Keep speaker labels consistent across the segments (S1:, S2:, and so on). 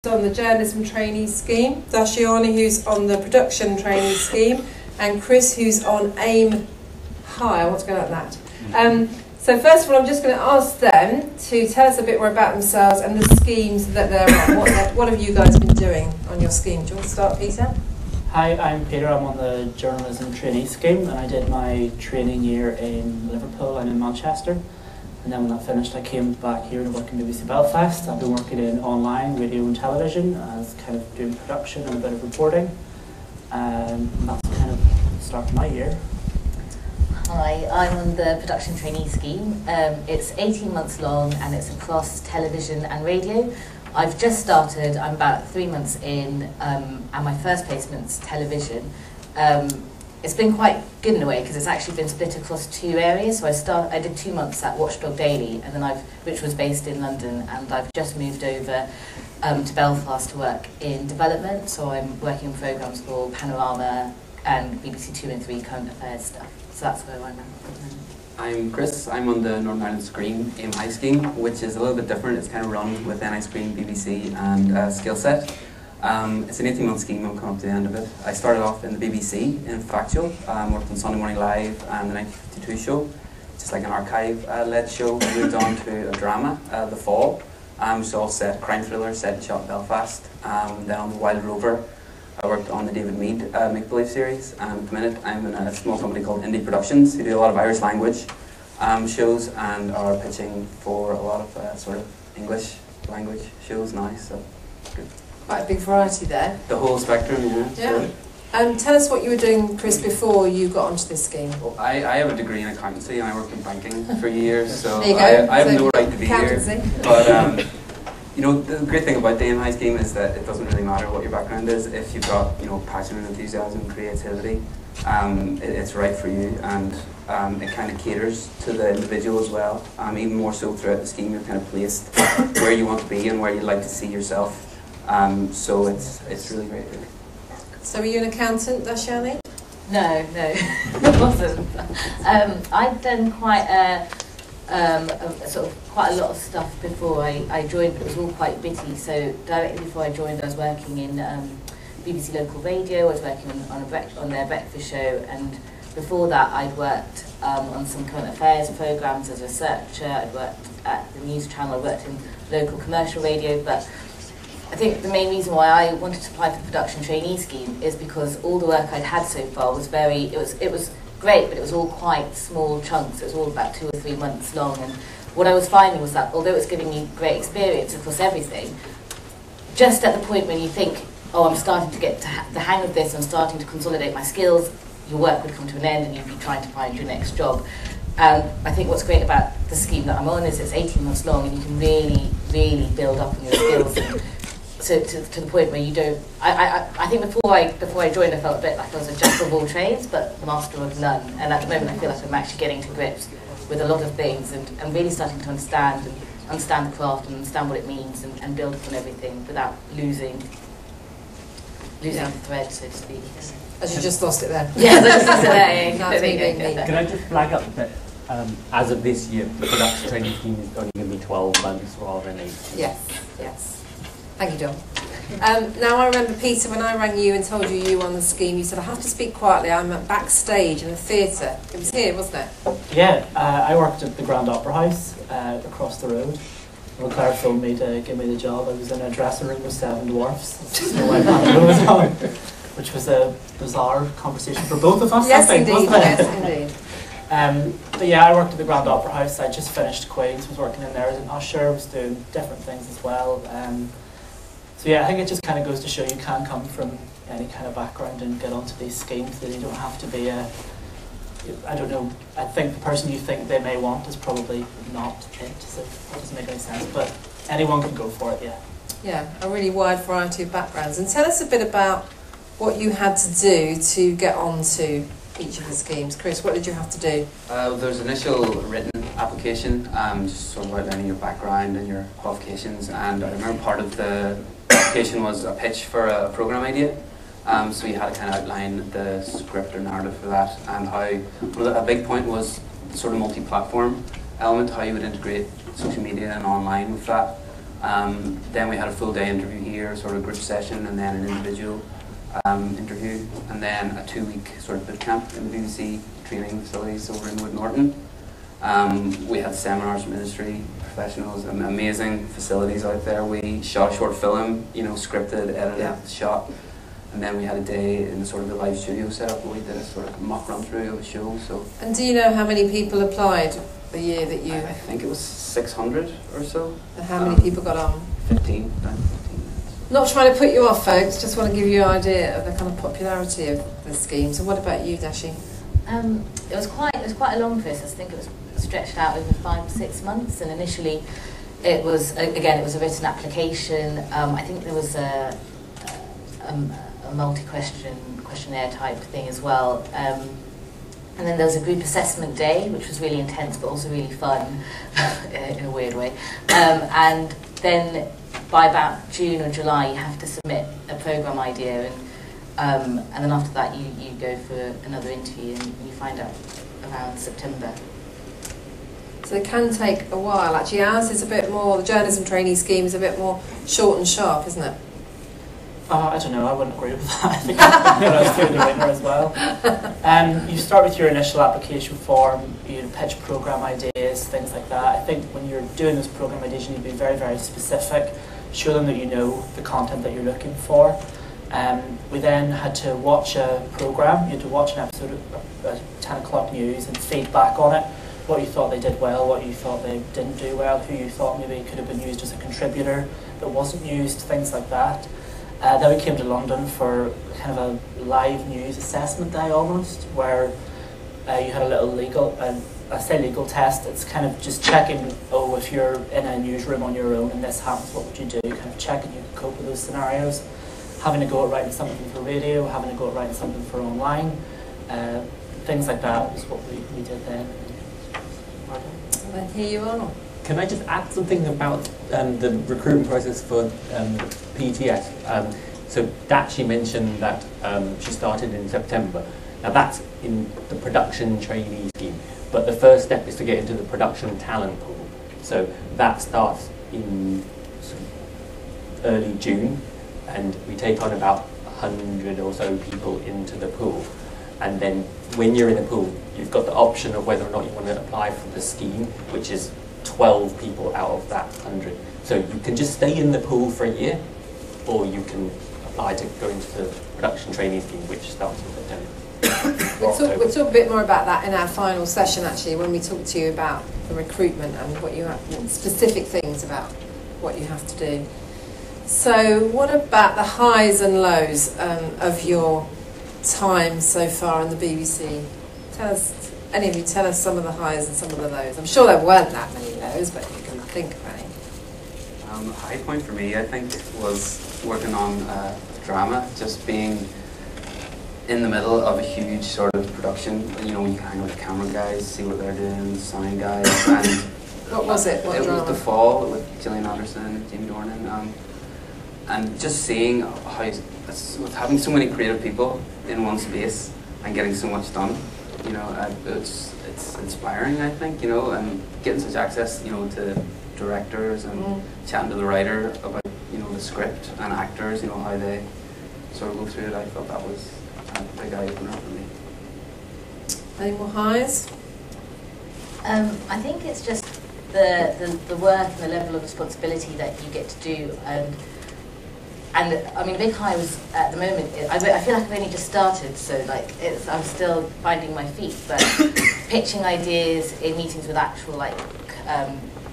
S1: On the journalism trainee scheme, Dashiani who's on the production trainee scheme, and Chris who's on AIMhigh. I want to go like that. So first of all, I'm just going to ask them to tell us a bit more about themselves and the schemes that they're on. What have you guys been doing on your scheme? Do you want to start, Peter?
S2: Hi, I'm Peter. I'm on the journalism trainee scheme, and I did my training year in Liverpool and in Manchester. And then when that finished, I came back here to work in BBC Belfast. I've been working in online, radio and television, as kind of doing production and a bit of reporting. And that's kind of the start of my year.
S3: Hi, I'm on the production trainee scheme. It's 18 months long and it's across television and radio. I've just started, I'm about 3 months in, and my first placement's television. It's been quite good in a way because it's actually been split across 2 areas. So I did 2 months at Watchdog Daily, and then which was based in London, and I've just moved over to Belfast to work in development. So I'm working on programmes for Panorama and BBC 2 and 3 current affairs stuff. So that's where I'm at.
S4: I'm Chris. I'm on the Northern Ireland Screen AIMhigh scheme, which is a little bit different. It's kind of run with NI Screen, BBC and Skillset. It's an 18-month scheme. I'm coming up to the end of it. I started off in the BBC in Factual, worked on Sunday Morning Live and the 1952 show, just like an archive-led show. I moved on to a drama, The Fall, which is all set, crime thriller, set and shot in Belfast. Then on the Wild Rover, I worked on the David Mead make-believe series, and at the minute I'm in a small company called Indie Productions, who do a lot of Irish language shows and are pitching for a lot of sort of English language shows now, so good.
S1: Quite a big variety there.
S4: The whole spectrum, yeah.
S1: Tell us what you were doing, Chris, before you got onto this scheme.
S4: Well, I have a degree in accountancy and I worked in banking for years, so
S1: there you go.
S4: I have no right to be here. But you know, the great thing about the AIMhigh scheme is that it doesn't really matter what your background is. If you've got, you know, passion and enthusiasm, creativity, it's right for you, and it kind of caters to the individual as well. Even more so throughout the scheme, you're kind of placed where you want to be and where you'd like to see yourself. So it's really great, really.
S1: So were you an accountant, Dashiani?
S3: No, I wasn't. I'd done quite a lot of stuff before I joined, but it was all quite bitty. So directly before I joined, I was working in BBC Local Radio. I was working on their breakfast show, and before that, I'd worked on some current affairs programmes as a researcher. I'd worked at the news channel. I worked in local commercial radio, but I think the main reason why I wanted to apply for the production trainee scheme is because all the work I'd had so far was it was great, but it was all quite small chunks. It was all about 2 or 3 months long, and what I was finding was that although it was giving me great experience across everything, just at the point when you think, oh, I'm starting to get the hang of this, I'm starting to consolidate my skills, your work would come to an end and you'd be trying to find your next job. And I think what's great about the scheme that I'm on is it's 18 months long and you can really, really build up on your skills. And to the point where you don't. I think before I joined, I felt a bit like I was a jack of all trades, but the master of none. And at the moment, I feel like I'm actually getting to grips with a lot of things, and I'm really starting to understand the craft and understand what it means, and build upon everything without losing the thread, so to speak.
S1: As you just lost it there.
S3: Yeah, I just lost it there.
S1: That's me.
S5: Can I just flag up that as of this year, the production training scheme is only going to be 12 months rather than 18?
S1: Yes. Thank you, John. Now, I remember, Peter, when I rang you and told you were on the scheme, you said, I have to speak quietly, I'm backstage in a theatre. It was here, wasn't it?
S2: Yeah, I worked at the Grand Opera House across the road. Well, Claire phoned me to give me the job. I was in a dressing room with 7 dwarfs. Snow White Panther was on, which was a bizarre conversation for both of us,
S1: yes,
S2: I think,
S1: indeed,
S2: wasn't it?
S1: Yes, indeed.
S2: But yeah, I worked at the Grand Opera House. I just finished Queen's, was working in there as an usher, was doing different things as well. So yeah, I think it just kind of goes to show you can come from any kind of background and get onto these schemes, that you don't have to be I don't know, I think the person you think they may want is probably not it, so that doesn't make any sense, but anyone can go for it, yeah.
S1: Yeah, a really wide variety of backgrounds. And tell us a bit about what you had to do to get onto each of the schemes. Chris, what did you have to do?
S4: There's initial written application, just sort of outlining your background and your qualifications, and I remember part of the application was a pitch for a programme idea. So you had to kind of outline the script or narrative for that, and how a big point was the sort of multi-platform element, how you would integrate social media and online with that. Then we had a full day interview here, sort of group session, and then an individual interview, and then a 2-week sort of boot camp in the BBC training facilities over in Wood Norton. We had seminars from industry professionals and amazing facilities out there. We shot a short film, you know, scripted, edited, shot, and then we had a day in sort of the live studio setup where we did a sort of mock run through of the show. So.
S1: And do you know how many people applied the year that you?
S4: I think it was 600 or so.
S1: And how many people got on?
S4: 15.
S1: Not trying to put you off, folks. Just want to give you an idea of the kind of popularity of the scheme. So, what about you, Dashi?
S3: It was quite a long process. I think it was stretched out over 5 or 6 months, and initially it was a written application. I think there was a questionnaire type thing as well, and then there was a group assessment day, which was really intense but also really fun in a weird way, and then by about June or July you have to submit a programme idea, and then after that you go for another interview and you find out around September.
S1: So it can take a while. Actually, ours is a bit more, the journalism trainee scheme is a bit more short and sharp, isn't it?
S2: I don't know, I wouldn't agree with that. I think that's through the winter as well. You start with your initial application form, you pitch programme ideas, things like that. I think when you're doing those programme ideas, you need to be very, very specific. Show them that you know the content that you're looking for. We then had to watch a programme. You had to watch an episode of 10 o'clock news and feedback on it. What you thought they did well, what you thought they didn't do well, who you thought maybe could have been used as a contributor that wasn't used, things like that. Then we came to London for kind of a live news assessment day almost, where you had a little legal, I say legal test, it's kind of just checking, if you're in a newsroom on your own and this happens, what would you do? Kind of checking you can cope with those scenarios. Having a go at writing something for radio, having a go at writing something for online, things like that was what we did then.
S1: And here you are.
S5: Can I just add something about the recruitment process for PTS? So Dachi mentioned that she started in September. Now that's in the production trainee scheme, but the first step is to get into the production talent pool. So that starts in early June, and we take on about 100 or so people into the pool. And then when you're in the pool, you've got the option of whether or not you want to apply for the scheme, which is 12 people out of that 100. So you can just stay in the pool for a year, or you can apply to go into the production trainee scheme, which starts in September.
S1: We'll talk a bit more about that in our final session, actually, when we talk to you about the recruitment and what you have, specific things about what you have to do. So what about the highs and lows of your time so far in the BBC? Any of you tell us some of the highs and some of the lows. I'm sure there weren't that many lows, but you can think of any.
S4: A high point for me, I think, was working on drama, just being in the middle of a huge sort of production. You know, you can hang out with the camera guys, see what they're doing, sound guys, and
S1: what was it? What
S4: it
S1: drama?
S4: was The Fall with Gillian Anderson and Jamie Dornan, and just seeing how with having so many creative people in one space and getting so much done. You know, it's inspiring, I think, you know, and getting such access, you know, to directors and chatting to the writer about, you know, the script and actors, you know, how they sort of go through it. I thought that was a big eye-opener for me.
S1: Any more highs?
S3: I think it's just the work and the level of responsibility that you get to do, and I mean, big high was at the moment. I feel like I've only just started, so like I'm still finding my feet. But pitching ideas in meetings with actual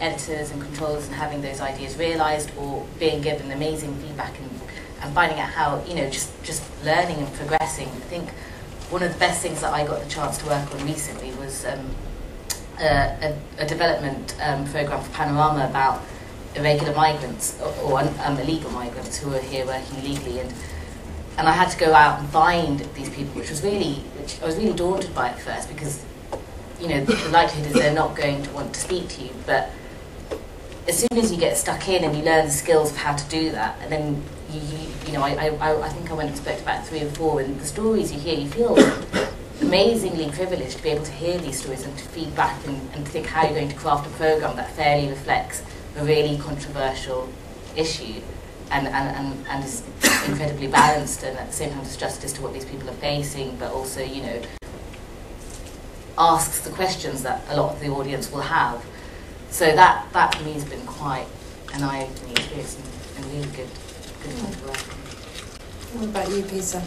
S3: editors and controllers and having those ideas realised or being given amazing feedback and finding out how, you know, just learning and progressing. I think one of the best things that I got the chance to work on recently was a development programme for Panorama about irregular migrants or illegal migrants who are here working illegally, and I had to go out and find these people, which I was really daunted by at first, because, you know, the likelihood is they're not going to want to speak to you, but as soon as you get stuck in and you learn the skills of how to do that, and then you know, I think I went and spoke to about 3 or 4, and the stories you hear, you feel amazingly privileged to be able to hear these stories and to feed back and think how you're going to craft a programme that fairly reflects a really controversial issue, and is incredibly balanced, and at the same time does justice to what these people are facing, but also, you know, asks the questions that a lot of the audience will have. So that for me has been quite an eye-opening experience and really good fun to work on.
S1: What about you, Peter?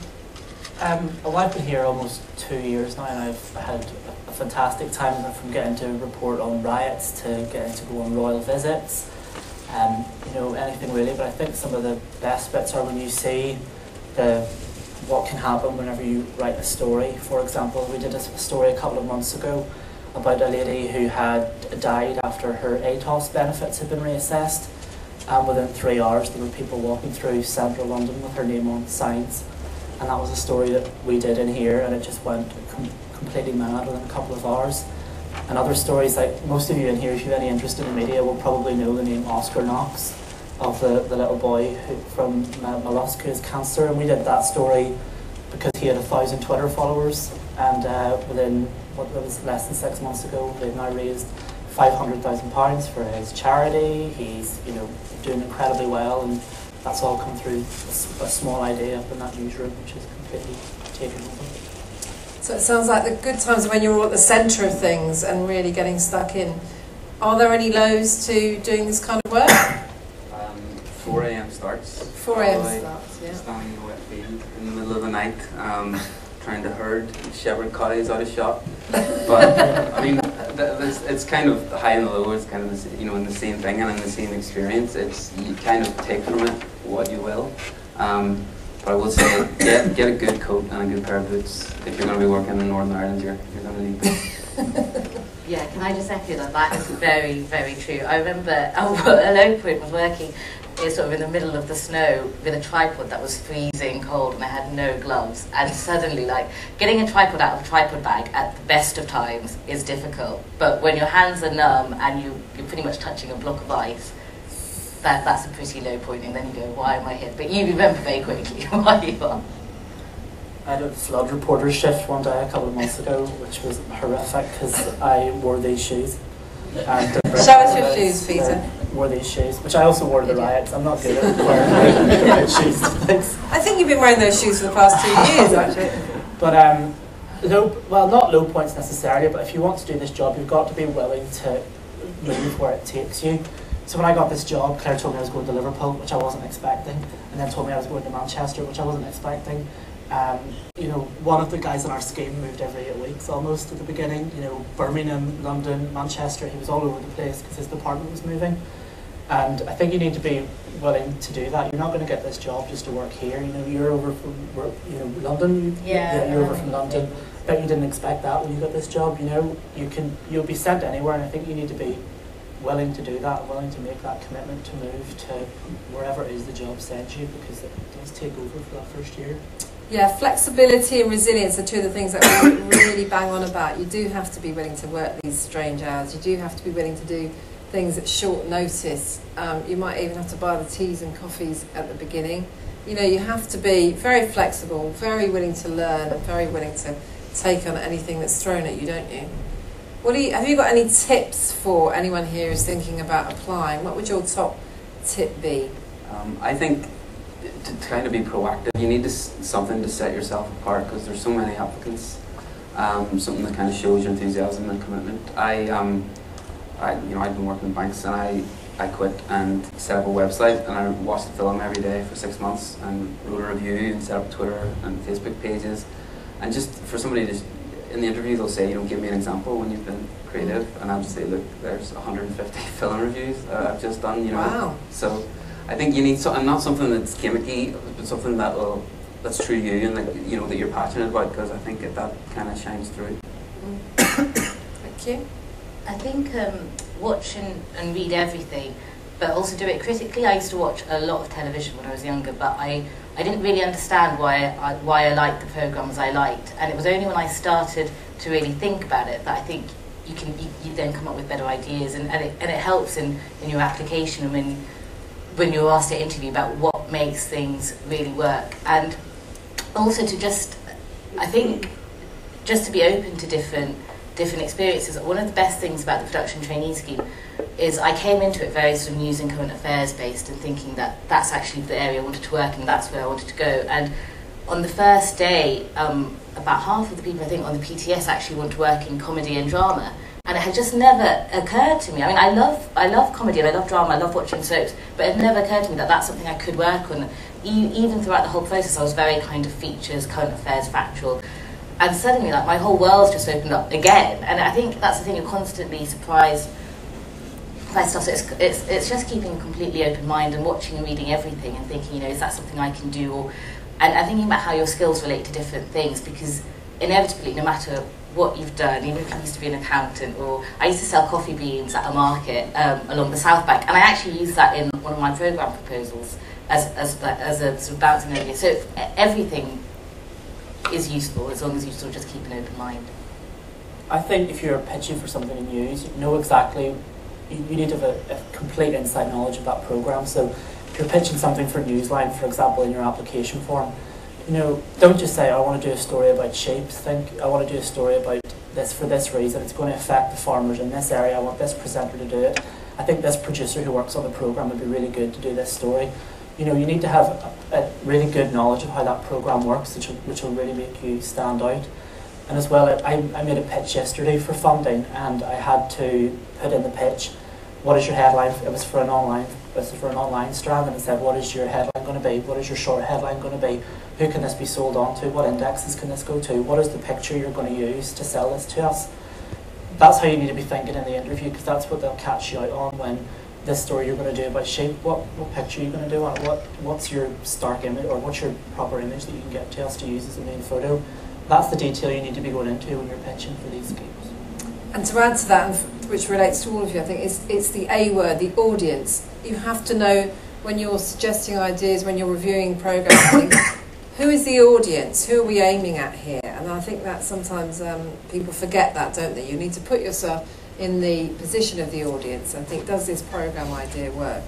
S2: Well, I've been here almost 2 years now, and I've had a fantastic time, from getting to report on riots to getting to go on royal visits, you know, anything really. But I think some of the best bits are when you see what can happen whenever you write a story. For example, we did a story a couple of months ago about a lady who had died after her ATOS benefits had been reassessed, and within 3 hours there were people walking through central London with her name on signs. And that was a story that we did in here, and it just went completely mad within a couple of hours. And other stories, like most of you in here, if you have any interest in the media, will probably know the name Oscar Knox, of the little boy from mollusc who has cancer. And we did that story because he had 1,000 Twitter followers, and within what was less than 6 months ago, they've now raised £500,000 for his charity. He's, you know, doing incredibly well, and that's all come through a small idea up in that newsroom, which is completely taken over.
S1: So it sounds like the good times are when you're all at the centre of things and really getting stuck in. Are there any lows to doing this kind of work?
S4: 4 a.m. starts.
S1: 4 a.m. starts, yeah.
S4: Standing in a wet field in the middle of the night, trying to herd shepherd collies out of shop. But I mean, it's kind of the high and the low. It's kind of you know, in the same thing and in the same experience. It's, you kind of take from it what you will. But I will say, get a good coat and a good pair of boots. If you're going to be working in Northern Ireland, you're going to need boots.
S3: Yeah, can I just echo that? That is very, very true. I remember a low point was working sort of in the middle of the snow with a tripod that was freezing cold, and I had no gloves. And suddenly, like, getting a tripod out of a tripod bag at the best of times is difficult. But when your hands are numb and you're pretty much touching a block of ice, that's a pretty low point, and then you go, why am I here? But you remember very quickly why you are.
S2: I had a flood reporter shift one day a couple of months ago, which was horrific because I wore these shoes.
S1: Show us your shoes, Peter.
S2: Wore these shoes, which I also wore to the riots. I'm not good at wearing shoes to things.
S1: I think you've been wearing those shoes for the past 2 years, actually.
S2: But not low points necessarily, but if you want to do this job, you've got to be willing to move where it takes you. So when I got this job, Claire told me I was going to Liverpool, which I wasn't expecting, and then told me I was going to Manchester, which I wasn't expecting. You know, one of the guys in our scheme moved every 8 weeks almost at the beginning. You know, Birmingham, London, Manchester, he was all over the place because his department was moving. And I think you need to be willing to do that. You're not going to get this job just to work here. You know, you're over from London. You're over from London. But you didn't expect that when you got this job. You know, you'll be sent anywhere, and I think you need to be willing to do that, willing to make that commitment to move to wherever it is the job sends you, because it does take over for that first year.
S1: Yeah, flexibility and resilience are two of the things that we really bang on about. You do have to be willing to work these strange hours. You do have to be willing to do things at short notice. You might even have to buy the teas and coffees at the beginning. You know, you have to be very flexible, very willing to learn, and very willing to take on anything that's thrown at you, don't you? Have you got any tips for anyone here who's thinking about applying? What would your top tip be?
S4: I think to kind of be proactive, you need something to set yourself apart, because there's so many applicants. Something that kind of shows your enthusiasm and commitment. I'd been working in banks, and I quit and set up a website, and I watched the film every day for 6 months and wrote a review and set up Twitter and Facebook pages. And just for somebody to, in the interview they'll say, you know, give me an example when you've been creative, and I'll just say, look, there's 150 film reviews I've just done, you know.
S1: Wow.
S4: So I think you need not something that's gimmicky, but something that's true to you, and that, you know, that you're passionate about, because I think that kind of shines through.
S1: Thank you.
S3: I think watch and read everything, but also do it critically. I used to watch a lot of television when I was younger, but I didn't really understand why I liked the programmes I liked, and it was only when I started to really think about it that I think you then come up with better ideas, and it helps in your application and when you're asked to interview about what makes things really work. And also to just, I think, just to be open to different different experiences. One of the best things about the production trainee scheme is I came into it very sort of news and current affairs based and thinking that that's actually the area I wanted to work in, that's where I wanted to go. And on the first day, about half of the people I think on the PTS actually want to work in comedy and drama. And it had just never occurred to me. I mean, I love comedy and I love drama, I love watching soaps, but it never occurred to me that that's something I could work on. Even throughout the whole process, I was very kind of features, current affairs, factual. And suddenly, like, my whole world's just opened up again. And I think that's the thing, you're constantly surprised by stuff. So it's just keeping a completely open mind and watching and reading everything and thinking, you know, is that something I can do? And thinking about how your skills relate to different things, because inevitably, no matter what you've done, even if you used to be an accountant, or I used to sell coffee beans at a market along the South Bank, and I actually used that in one of my programme proposals as a sort of bouncing idea. So everything is useful as long as you sort of just keep an open mind.
S2: I think if you're pitching for something in news, you know exactly, you need to have a complete inside knowledge of that programme. So if you're pitching something for Newsline, for example, in your application form, you know, don't just say, I want to do a story about shapes. Think, I want to do a story about this for this reason. It's going to affect the farmers in this area. I want this presenter to do it. I think this producer who works on the programme would be really good to do this story. You know, you need to have a really good knowledge of how that programme works, which will really make you stand out. And as well, I made a pitch yesterday for funding, and I had to put in the pitch, what is your headline? It was for an online strand, and it said, what is your headline going to be? What is your short headline going to be? Who can this be sold on to? What indexes can this go to? What is the picture you're going to use to sell this to us? That's how you need to be thinking in the interview, because that's what they'll catch you out on when this story you're going to do about shape. What picture are you going to do on it? What's your stark image, or what's your proper image that you can get to us to use as a main photo? That's the detail you need to be going into when you're pitching for these schemes.
S1: And to add to that, which relates to all of you, I think it's the A word, the audience. You have to know when you're suggesting ideas, when you're reviewing programming, who is the audience? Who are we aiming at here? And I think that sometimes people forget that, don't they? You need to put yourself in the position of the audience and think, does this programme idea work?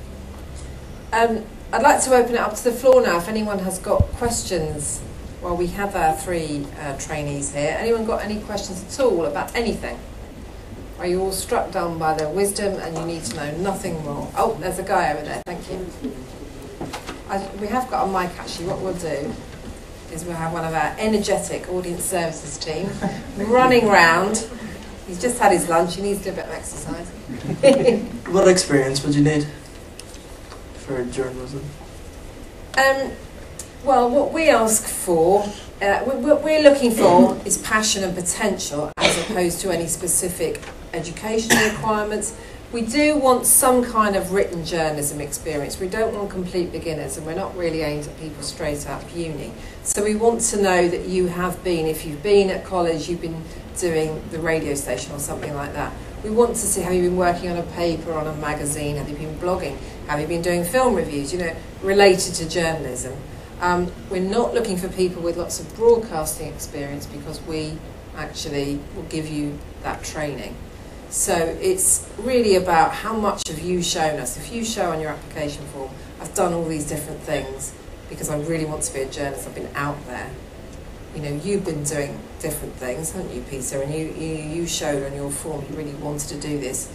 S1: I'd like to open it up to the floor now if anyone has got questions while we have our three trainees here. Anyone got any questions at all about anything? Are you all struck down by their wisdom and you need to know nothing more? Oh, there's a guy over there, thank you. We have got a mic actually. What we'll do is we'll have one of our energetic audience services team running round. He's just had his lunch, he needs to do a bit of exercise.
S6: What experience would you need for journalism?
S1: Well, what we ask for, what we're looking for is passion and potential as opposed to any specific educational requirements. We do want some kind of written journalism experience. We don't want complete beginners, and we're not really aimed at people straight out of uni. So we want to know that you have been, if you've been at college, you've been doing the radio station or something like that. We want to see, have you been working on a paper, on a magazine, have you been blogging, have you been doing film reviews, you know, related to journalism. We're not looking for people with lots of broadcasting experience because we actually will give you that training. So it's really about how much have you shown us. If you show on your application form, I've done all these different things because I really want to be a journalist, I've been out there. You know, you've been doing different things, haven't you, Peter? And you showed on your form you really wanted to do this.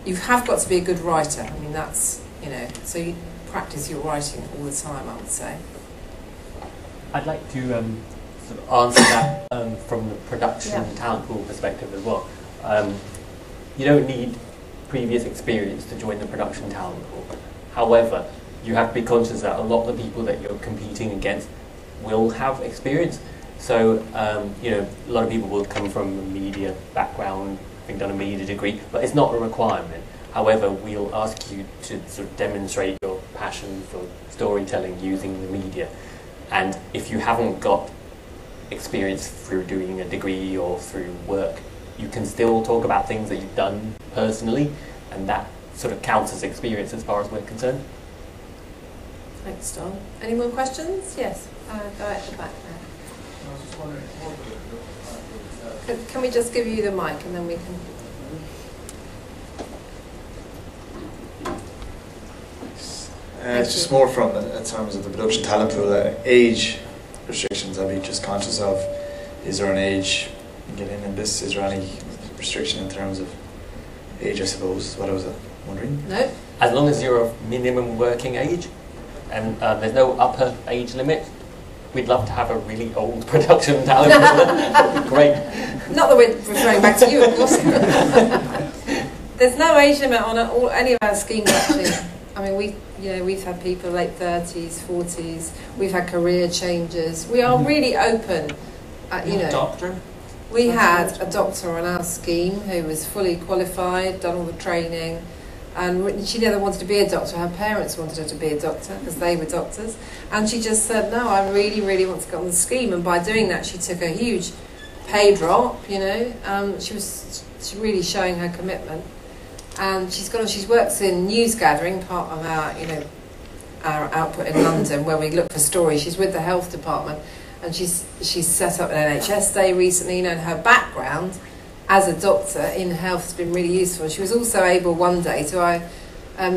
S1: You have got to be a good writer. I mean, that's, you know, so you practice your writing all the time, I would say.
S5: I'd like to sort of answer that from the production talent pool perspective as well. You don't need previous experience to join the production talent pool. However, you have to be conscious that a lot of the people that you're competing against will have experience. So, you know, a lot of people will come from a media background, having done a media degree, but it's not a requirement. However, we'll ask you to sort of demonstrate your passion for storytelling using the media. And if you haven't got experience through doing a degree or through work, you can still talk about things that you've done personally, and that sort of counts as experience as far as we're concerned.
S1: Thanks, Don. Any more questions? Yes, go at the back there.
S7: I was just wondering, what would it look like?
S1: Can we just give you the mic and then we can...
S7: It's just more from in terms of the production talent pool, age restrictions. I'd be just conscious of, is there an age you get in this? Is there any restriction in terms of age, I suppose, is what I was wondering.
S1: No?
S5: As long as you're of minimum working age, and there's no upper age limit, we'd love to have a really old production talent. Great.
S1: Not that we're referring back to you, of course. There's no age limit on any of our schemes, actually. I mean, we've had people late 30s, 40s. We've had career changes. We are really open.
S2: Doctor?
S1: We had a doctor on our scheme who was fully qualified, done all the training, and she never wanted to be a doctor. Her parents wanted her to be a doctor because they were doctors, and she just said, "No, I really, really want to get on the scheme." And by doing that, she took a huge pay drop. She was really showing her commitment. And she works in news gathering, part of our output in London, where we look for stories. She's with the health department, and she's set up an NHS day recently. And her background as a doctor in health has been really useful. She was also able one day to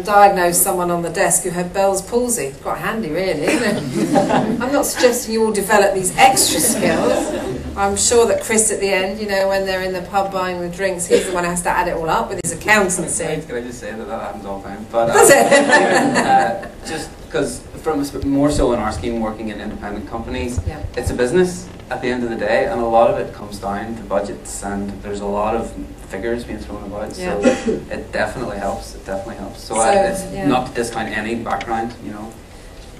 S1: diagnose someone on the desk who had Bell's palsy. Quite handy, really, isn't it? I'm not suggesting you all develop these extra skills. I'm sure that Chris at the end, when they're in the pub buying the drinks, he's the one who has to add it all up with his accountancy.
S4: Can I just say that happens all the time? But
S1: does it?
S4: just because more so in our scheme, working in independent companies,
S1: Yeah.
S4: it's a business at the end of the day, and a lot of it comes down to budgets, and there's a lot of figures being thrown about.
S1: Yeah.
S4: So it definitely helps. It definitely helps. So, it's not to discount any background,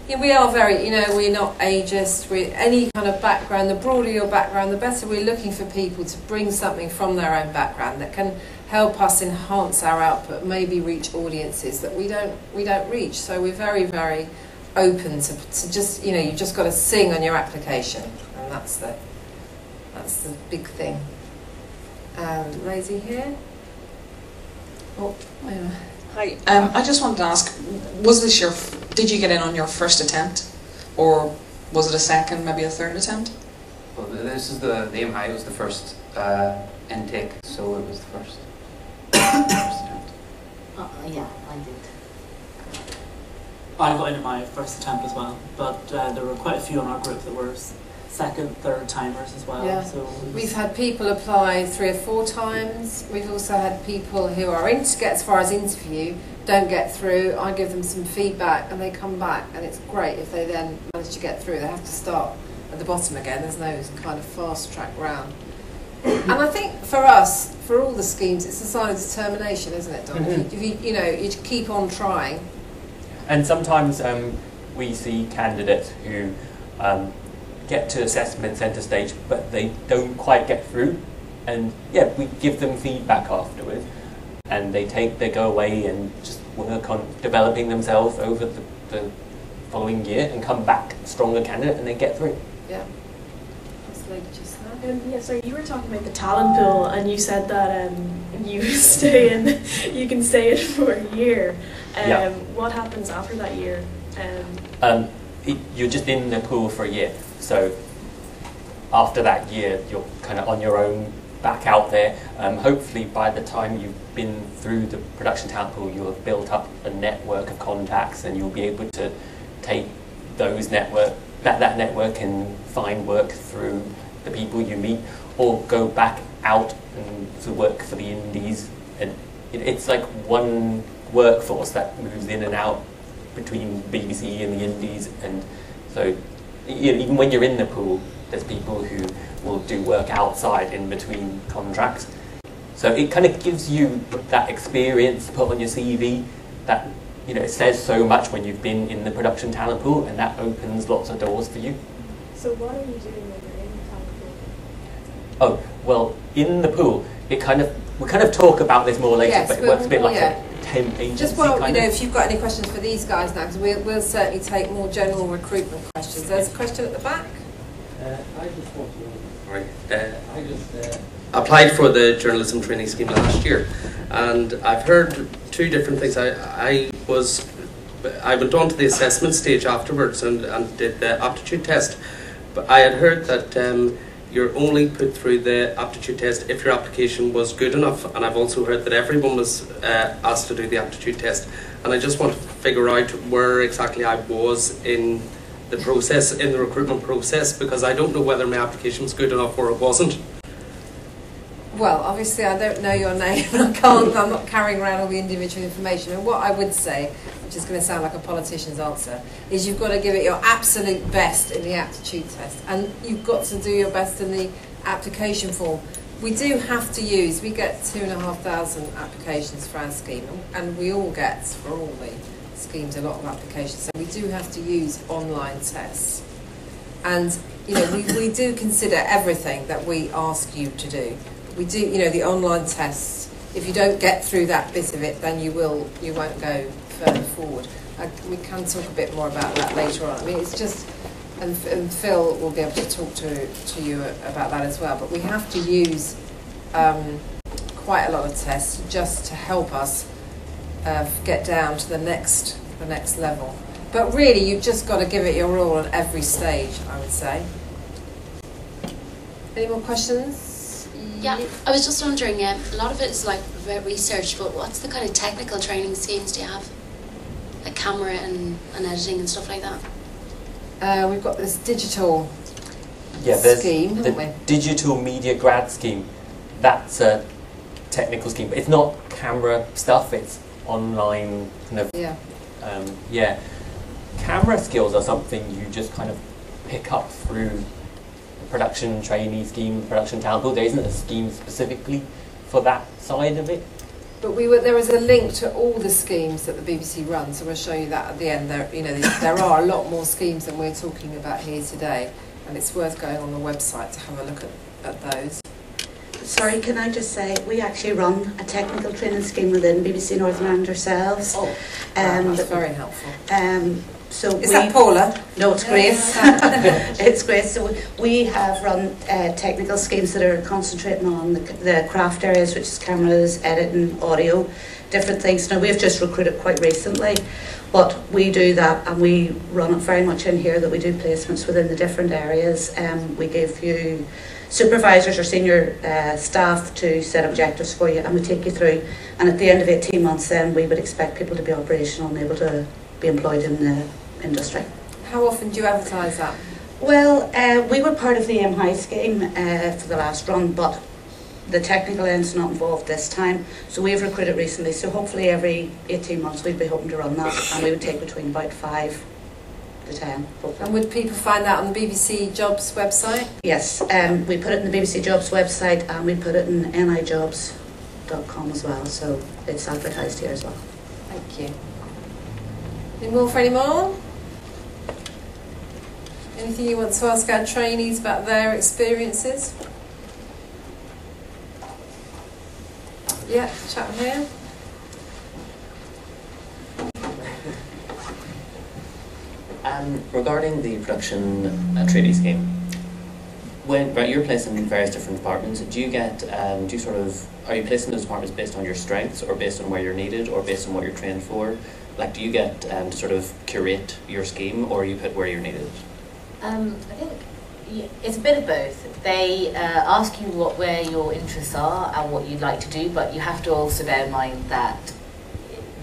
S1: Yeah, we are very, we're not ageist. Any kind of background, the broader your background, the better. We're looking for people to bring something from their own background that can help us enhance our output, maybe reach audiences that we don't reach. So we're very, very open to just, you've just got to sing on your application, and that's the big thing. Rosie here. Oh, yeah.
S8: Hi. I just wanted to ask, did you get in on your first attempt, or was it a second, maybe a third attempt?
S4: Well, this is the AIMhigh. It was the first intake, so it was the first attempt.
S3: Yeah, I did.
S2: I got into my first attempt as well, but there were quite a few in our group that were second, third timers as well.
S1: Yeah.
S2: So
S1: We've had people apply 3 or 4 times. We've also had people who are in to get as far as interview, don't get through. I give them some feedback and they come back, and it's great if they then manage to get through. They have to start at the bottom again. There's no kind of fast track round. And I think for us, for all the schemes, it's a sign of determination, isn't it, Don?
S5: Mm-hmm.
S1: If you keep on trying.
S5: And sometimes we see candidates who get to assessment centre stage, but they don't quite get through. And we give them feedback afterwards, and they go away and just work on developing themselves over the following year and come back a stronger candidate, and they get through.
S1: Yeah. That's like just that.
S9: So you were talking about the talent pool, and you said that you can stay in for a year. What happens after that year?
S5: You're just in the pool for a year. So after that year, you're kind of on your own, back out there. Hopefully by the time you've been through the production talent pool, you'll have built up a network of contacts, and you'll be able to take that network and find work through the people you meet, or go back out and to work for the indies. And it's like one workforce that moves in and out between BBC and the indies, and so even when you're in the pool, there's people who will do work outside in between contracts. So it kind of gives you that experience to put on your CV that it says so much when you've been in the production talent pool, and that opens lots of doors for you.
S9: So what are you doing when you're in the talent pool?
S5: Oh, well, in the pool, we kind of talk about this more later,
S1: Yes,
S5: but it works a bit like a temp agency.
S1: Just if you've got any questions for these guys now, because we'll certainly take more general recruitment questions. There's a question at the back.
S10: I just want to. I just applied for the journalism training scheme last year, and I've heard 2 different things. I went on to the assessment stage afterwards and did the aptitude test, but I had heard that you're only put through the aptitude test if your application was good enough, and I've also heard that everyone was asked to do the aptitude test, and I just want to figure out where exactly I was in the process, in the recruitment process, because I don't know whether my application was good enough or it wasn't.
S1: Well, obviously I don't know your name and I'm not carrying around all the individual information. And what I would say, which is going to sound like a politician's answer, is you've got to give it your absolute best in the aptitude test. And you've got to do your best in the application form. We do have to use, we get 2,500 applications for our scheme, and we all get, for all the schemes, a lot of applications. So we do have to use online tests. And, you know, we do consider everything that we ask you to do. We do, you know, the online tests. If you don't get through that bit of it, then you won't go further forward. We can talk a bit more about that later on. I mean, it's just, and Phil will be able to talk to you about that as well. But we have to use quite a lot of tests just to help us get down to the next level. But really, you've just got to give it your all at every stage, I would say. Any more questions?
S11: Yeah, I was just wondering, a lot of it is like research, but what's the kind of technical training schemes do you have? Like camera and editing and stuff like that?
S1: We've got this digital
S5: there's
S1: scheme, haven't
S5: the
S1: we?
S5: digital media grad scheme. That's a technical scheme, but it's not camera stuff, it's online kind of,
S1: yeah.
S5: Camera skills are something you just kind of pick up through the production trainee scheme, production talent pool. There isn't a scheme specifically for that side of it.
S1: But there is a link to all the schemes that the BBC runs, so we'll show you that at the end. There are a lot more schemes than we're talking about here today, and it's worth going on the website to have a look at those.
S12: Sorry, can I just say, we actually run a technical training scheme within BBC Northern Ireland ourselves.
S1: Oh, that's very helpful. Is that Paula?
S12: No, it's Grace. It's Grace. So we have run technical schemes that are concentrating on the craft areas, which is cameras, editing, audio, different things. Now, we've just recruited quite recently, but we do that and we run it very much in here that we do placements within the different areas. We give you supervisors or senior staff to set objectives for you, and we take you through. And at the end of 18 months, then we would expect people to be operational and able to be employed in the industry.
S1: How often do you advertise that?
S12: Well, we were part of the AIMhigh scheme for the last run, but the technical end's not involved this time. So we've recruited recently. So hopefully every 18 months we'd be hoping to run that, and we would take between about 5 to 10. Hopefully.
S1: And would people find that on the BBC Jobs website?
S12: Yes, we put it in the BBC Jobs website, and we put it in nijobs.com as well. So it's advertised here as well.
S1: Thank you. Any more for any more? Anything you want to ask our trainees about their experiences? Yeah, chat here.
S13: Regarding the production trainee scheme, when you're placed in various different departments, are you placed in those departments based on your strengths, or based on where you're needed, or based on what you're trained for? Like, do you get to sort of curate your scheme, or are you put where you're needed?
S3: I think it's a bit of both. They ask you where your interests are and what you'd like to do, but you have to also bear in mind that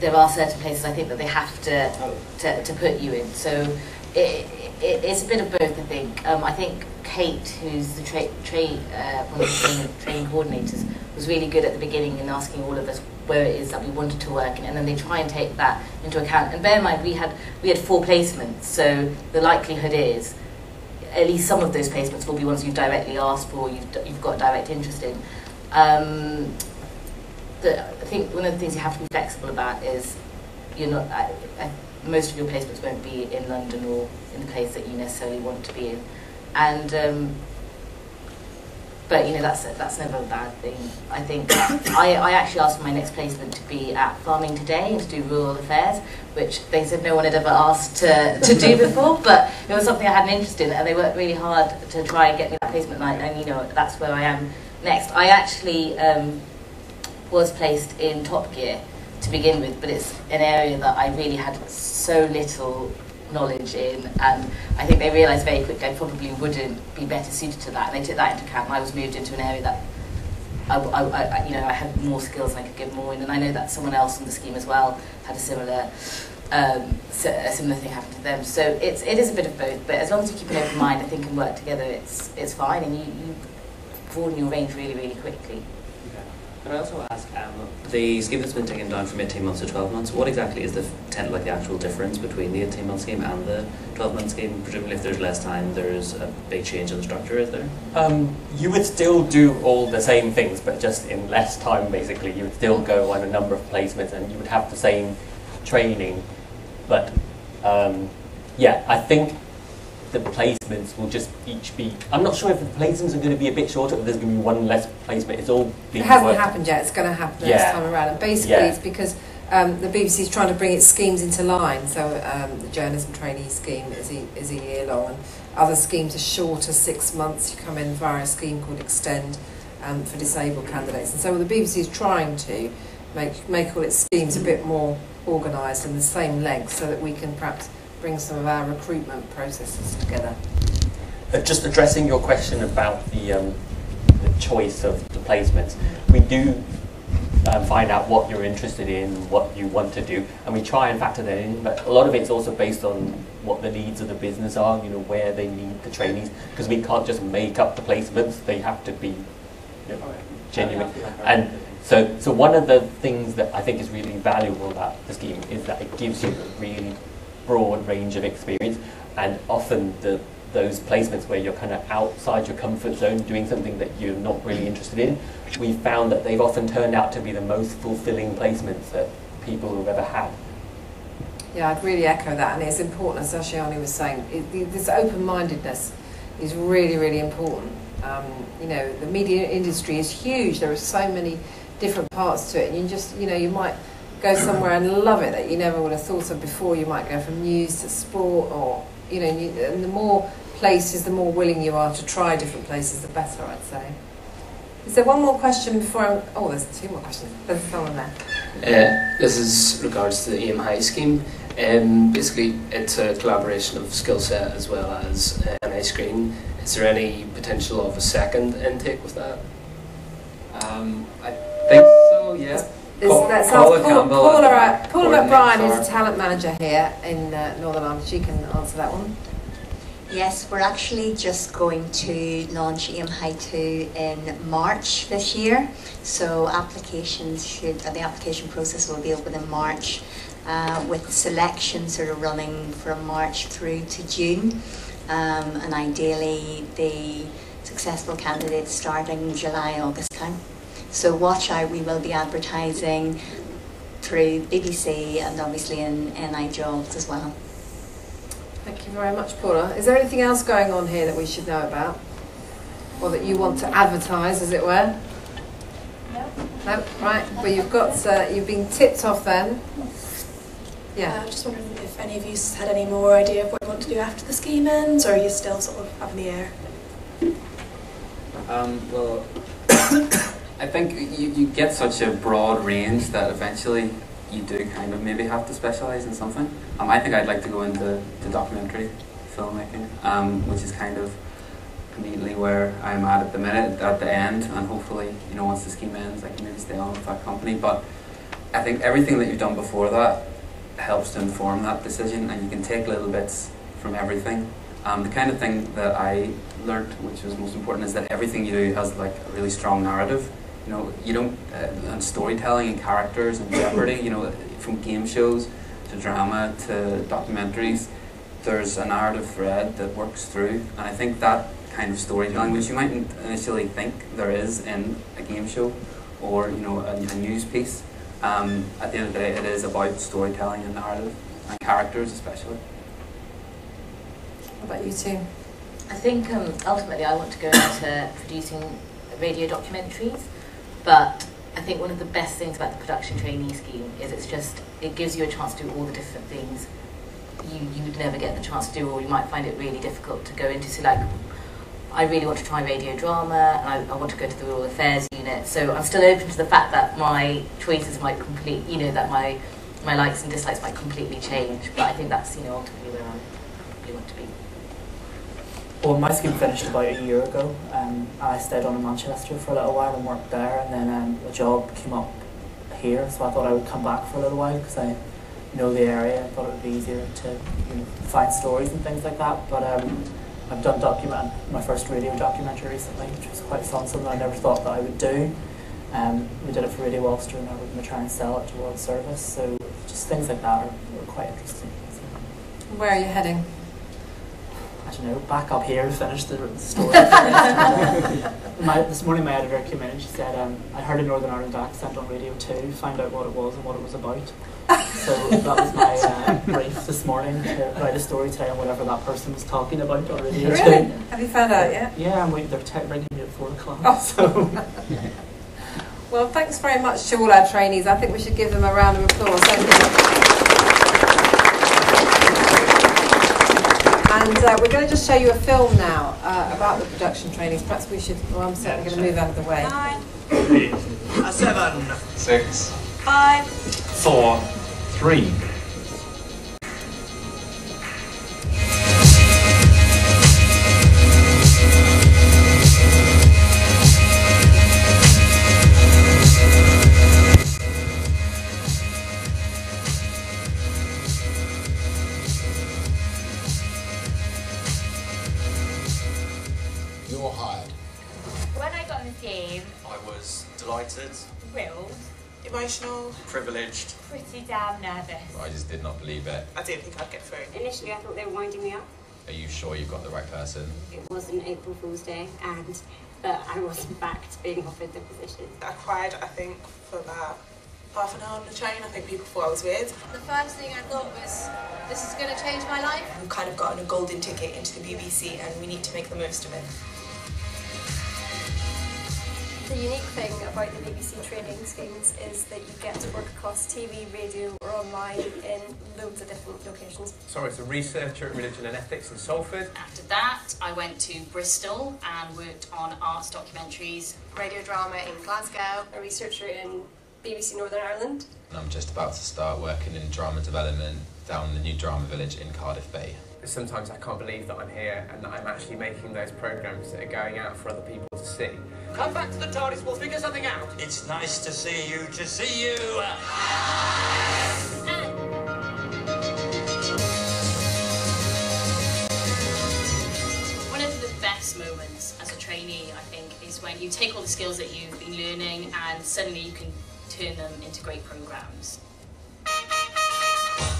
S3: there are certain places I think that they have to put you in. So it's a bit of both, I think. I think Kate, who's the one of the training coordinators, was really good at the beginning in asking all of us where it is that we wanted to work in, and then they try and take that into account. And bear in mind, we had 4 placements, so the likelihood is at least some of those placements will be ones you've directly asked for, you've got direct interest in. I think one of the things you have to be flexible about is most of your placements won't be in London or in the place that you necessarily want to be in, and but that's never a bad thing. I think I actually asked for my next placement to be at Farming Today and to do rural affairs, which they said no one had ever asked to do before, but it was something I had an interest in, and they worked really hard to try and get me that placement, and that's where I am next. I actually was placed in Top Gear to begin with, but it's an area that I really had so little knowledge in, and I think they realised very quickly I probably wouldn't be better suited to that, and they took that into account, and I was moved into an area that I had more skills and I could give more in, and I know that someone else on the scheme as well had a similar thing happen to them. So it is a bit of both, but as long as you keep an open mind, I think, and work together, it's fine, and you broaden your range really, really quickly.
S13: Can I also ask, the scheme that's been taken down from 18 months to 12 months, what exactly is the actual difference between the 18-month scheme and the 12-month scheme? Presumably if there's less time, there's a big change in the structure, is there?
S5: You would still do all the same things, but just in less time, basically. You would still go on a number of placements and you would have the same training. But, yeah, I think the placements will just each be... I'm not sure if the placements are going to be a bit shorter, or there's going to be one less placement. It's all being
S1: It hasn't
S5: worked.
S1: happened yet. It's going to happen this time around. And basically it's because the BBC is trying to bring its schemes into line. So the journalism trainee scheme is a year long, and other schemes are shorter, 6 months. You come in via a scheme called Extend for disabled candidates. And so the BBC is trying to make all its schemes a bit more organised and the same length, so that we can perhaps bring some of our recruitment processes together.
S5: Just addressing your question about the choice of the placements, we do find out what you're interested in, what you want to do, and we try and factor that in, but a lot of it's also based on what the needs of the business are, you know, where they need the trainees, because we can't just make up the placements, they have to be genuine. And so one of the things that I think is really valuable about the scheme is that it gives you a really broad range of experience, and often those placements where you're kind of outside your comfort zone doing something that you're not really interested in, we've found that they've often turned out to be the most fulfilling placements that people have ever had.
S1: Yeah, I'd really echo that, and it's important, as Ashiani was saying, this open-mindedness is really, really important. You know, the media industry is huge, there are so many different parts to it, and you just, you know, you might go somewhere and love it that you never would have thought of before. You might go from news to sport, or, you know, and the more places, the more willing you are to try different places, the better, I'd say. Is there one more question before I... Oh, there's two more questions. There's someone there.
S14: This is regards to the AIMhigh scheme. Basically, it's a collaboration of skill set as well as an ice cream. Is there any potential of a second intake with that?
S4: I think so, yeah.
S1: Let's ask Paula McBride, who's a talent manager here in Northern Ireland. She can answer that one.
S15: Yes, we're actually just going to launch AIMhigh 2 in March this year. So the application process will be open in March, with selection sort of running from March through to June, and ideally the successful candidates starting July, August time. So watch out, we will be advertising through BBC and obviously in NI Jobs as well.
S1: Thank you very much, Paula. Is there anything else going on here that we should know about? Or that you want to advertise, as it were? No. No? Right. Well, you've got, you've been tipped off then. Yeah.
S9: I was just wondering if any of you had any more idea of what you want to do after the scheme ends, or are you still sort of up in the air?
S4: Well, I think you get such a broad range that eventually you do kind of maybe have to specialise in something. I think I'd like to go into documentary filmmaking, which is kind of neatly where I'm at the minute, at the end, and hopefully, you know, once the scheme ends, I can maybe stay on with that company. But I think everything that you've done before that helps to inform that decision, and you can take little bits from everything. The kind of thing that I learnt, which was most important, is that everything you do has like a really strong narrative. You know, you don't, and storytelling and characters and Jeopardy, you know, from game shows to drama to documentaries, there's a narrative thread that works through, and I think that kind of storytelling, which you mightn't initially think there is in a game show or, you know, a news piece, at the end of the day, it is about storytelling and narrative, and characters especially.
S1: What about you two?
S3: I think ultimately I want to go into producing radio documentaries, but I think one of the best things about the production trainee scheme is it gives you a chance to do all the different things you would never get the chance to do, or you might find it really difficult to go into. So like, I really want to try radio drama, and I want to go to the Rural Affairs unit, so I'm still open to the fact that my choices might that my likes and dislikes might completely change, but I think that's, you know, ultimately where I really want to be.
S2: Well, my scheme finished about a year ago. I stayed on in Manchester for a little while and worked there, and then a job came up here, so I thought I would come back for a little while because I know the area. I thought it would be easier to find stories and things like that. But I've done my first radio documentary recently, which was quite fun, something I never thought that I would do. We did it for Radio Ulster, and now we're going to try and sell it to World Service. So just things like that are quite interesting.
S1: Where are you heading?
S2: I don't know, back up here to finish the story. This morning my editor came in and she said, I heard a Northern Ireland accent on Radio 2, found out what it was and what it was about. So that was my brief this morning, to write a story today on whatever that person was talking about on Radio 2.
S1: Really? Have you found out yet?
S2: Yeah, I'm waiting, they're ringing me at 4 o'clock.
S1: Oh.
S2: So.
S1: Well, thanks very much to all our trainees. I think we should give them a round of applause. Thank you. And we're going to just show you a film now about the production trainees. Perhaps we should, well, I'm certainly going to move out of the way.
S16: 9, 7,
S7: 6,
S16: 5,
S7: 4, 3.
S17: You're hired.
S18: When I got on the team,
S17: I was delighted,
S18: thrilled,
S16: emotional,
S17: privileged.
S18: pretty damn nervous.
S17: I just did not believe it.
S16: I didn't think I'd get through.
S19: Initially I thought they were winding me up.
S17: Are you sure you've got the right person?
S19: It wasn't April Fool's Day and that I wasn't backed being offered the position.
S16: I cried, I think, for about half an hour on the train. I think people thought I was weird.
S20: The first thing I thought was, this is going to change my life.
S21: We've kind of gotten a golden ticket into the BBC and we need to make the most of it.
S20: The unique thing about the BBC training schemes is that you get to work across TV, radio or online in loads of different locations.
S22: So I was a researcher at Religion and Ethics in Salford.
S23: After that, I went to Bristol and worked on arts documentaries.
S20: Radio drama in Glasgow, a researcher in BBC Northern Ireland.
S17: And I'm just about to start working in drama development down the new drama village in Cardiff Bay.
S22: Sometimes I can't believe that I'm here and that I'm actually making those programmes that are going out for other people to see.
S16: Come back to the TARDIS, we'll figure something out.
S24: It's nice to see you, to see you!
S23: One of the best moments as a trainee, I think, is when you take all the skills that you've been learning and suddenly you can turn them into great programmes.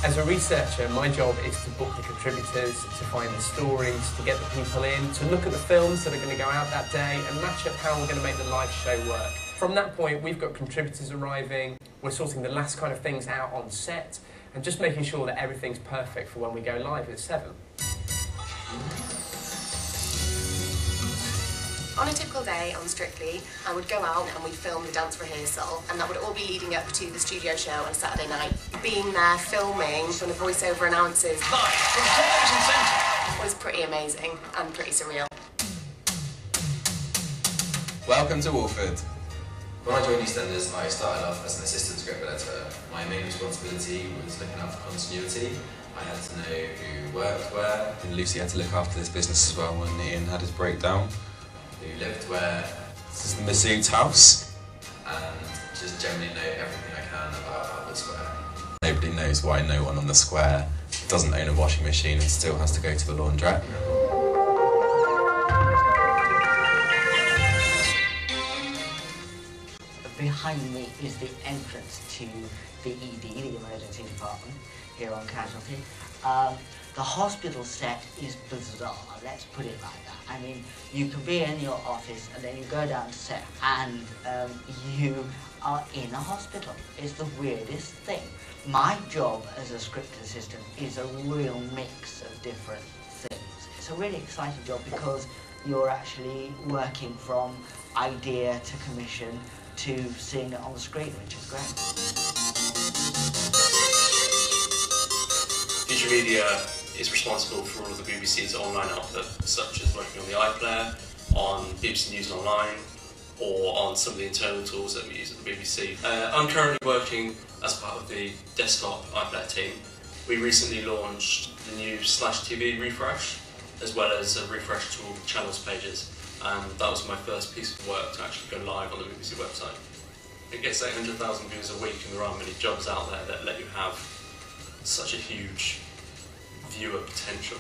S22: As a researcher, my job is to book the contributors, to find the stories, to get the people in, to look at the films that are going to go out that day and match up how we're going to make the live show work. From that point, we've got contributors arriving, we're sorting the last kind of things out on set and just making sure that everything's perfect for when we go live at 7.
S25: On a typical day on Strictly, I would go out and we'd film the dance rehearsal, and that would all be leading up to the studio show on Saturday night. Being there, filming, when the voiceover announces was pretty amazing and pretty surreal.
S17: Welcome to Wolford. When I joined EastEnders, I started off as an assistant script editor. My main responsibility was looking out for continuity. I had to know who worked where. And Lucy had to look after this business as well when Ian had his breakdown. Who lived where. This is Masood's house. And just generally know everything I can about Albert Square. Nobody knows why no one on the square doesn't own a washing machine and still has to go to the laundrette.
S26: Behind me is the entrance to the ED, the emergency department, here on Casualty. The hospital set is bizarre, let's put it like that. I mean, you can be in your office and then you go down to set and you are in a hospital. It's the weirdest thing. My job as a script assistant is a real mix of different things. It's a really exciting job because you're actually working from idea to commission to seeing it on the screen, which is great.
S27: Future Media is responsible for all of the BBC's online output, such as working on the iPlayer, on BBC News Online, or on some of the internal tools that we use at the BBC. I'm currently working as part of the desktop iPlayer team. We recently launched the new /TV refresh, as well as a refresh to all the channels pages, and that was my first piece of work to actually go live on the BBC website. It gets 800,000 views a week, and there aren't many jobs out there that let you have such a huge viewer potential.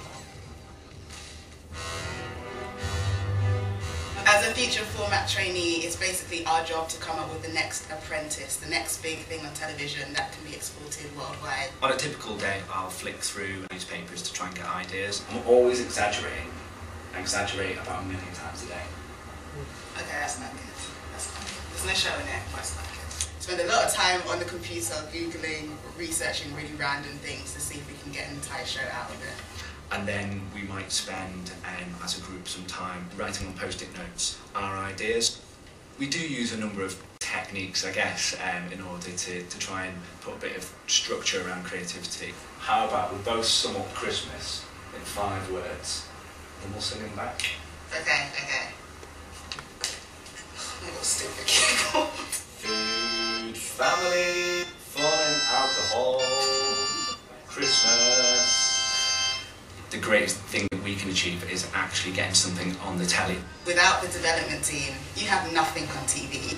S16: As a the future format trainee is basically our job to come up with the next apprentice, the next big thing on television that can be exported worldwide.
S5: On a typical day, I'll flick through newspapers to try and get ideas. I'm always exaggerating. I exaggerate about 1 million times a day.
S16: Okay, that's not good. That's not good. There's no showing it. That's not good. Spend a lot of time on the computer, Googling, researching really random things to see if we can get an entire show out of it.
S5: And then we might spend, as a group, some time writing on post-it notes our ideas. We do use a number of techniques, I guess, in order to try and put a bit of structure around creativity. How about we both sum up Christmas in 5 words, and we'll sing them back?
S16: Okay. Oh, stupid keyboard.
S5: Food, family, fun and alcohol, Christmas. The greatest thing that we can achieve is actually getting something on the telly.
S16: Without the development team, you have nothing on TV.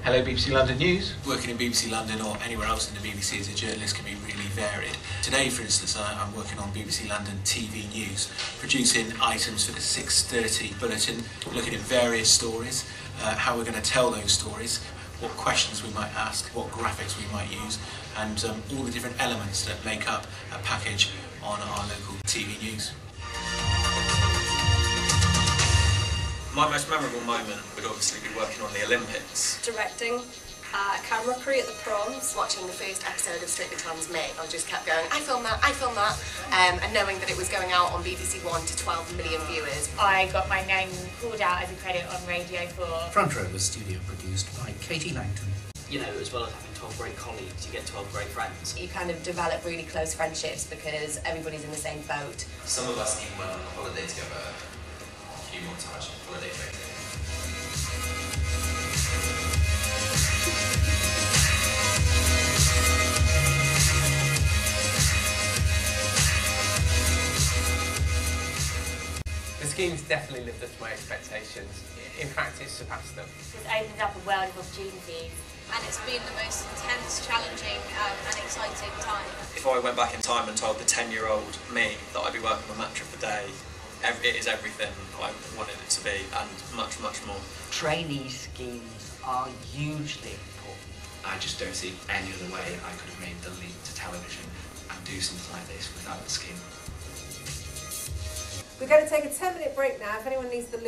S6: Hello BBC London News. Working in BBC London or anywhere else in the BBC as a journalist can be really varied. Today, for instance, I'm working on BBC London TV News, producing items for the 6:30 bulletin, looking at various stories, how we're going to tell those stories, what questions we might ask, what graphics we might use, and all the different elements that make up a package on our local TV news.
S8: My most memorable moment would obviously be working on the Olympics.
S20: Directing a camera crew at the proms.
S25: Watching the first episode of Strictly Transmit, I just kept going, I filmed that, and knowing that it was going out on BBC One to 12 million viewers.
S18: I got my name called out as a credit on Radio 4.
S10: Front Row was studio produced by Katie Langton.
S11: You know, as well as having 12 great colleagues, you get 12 great friends.
S25: You kind of develop really close friendships because everybody's in the same boat.
S17: Some of us even went on a holiday together a few more times on holiday training.
S22: The scheme's definitely lived up to my expectations. In fact, it's surpassed them.
S18: It's opened up a world of opportunities.
S12: And it's been the most intense, challenging and exciting time.
S8: If I went back in time and told the 10-year-old me that I'd be working on Match of the Day, it is everything I wanted it to be and much, much more.
S26: Trainee schemes are hugely important.
S5: I just don't see any other way I could have made the leap to television and do something like this without the scheme.
S1: We're going to take a 10-minute break now. If anyone needs the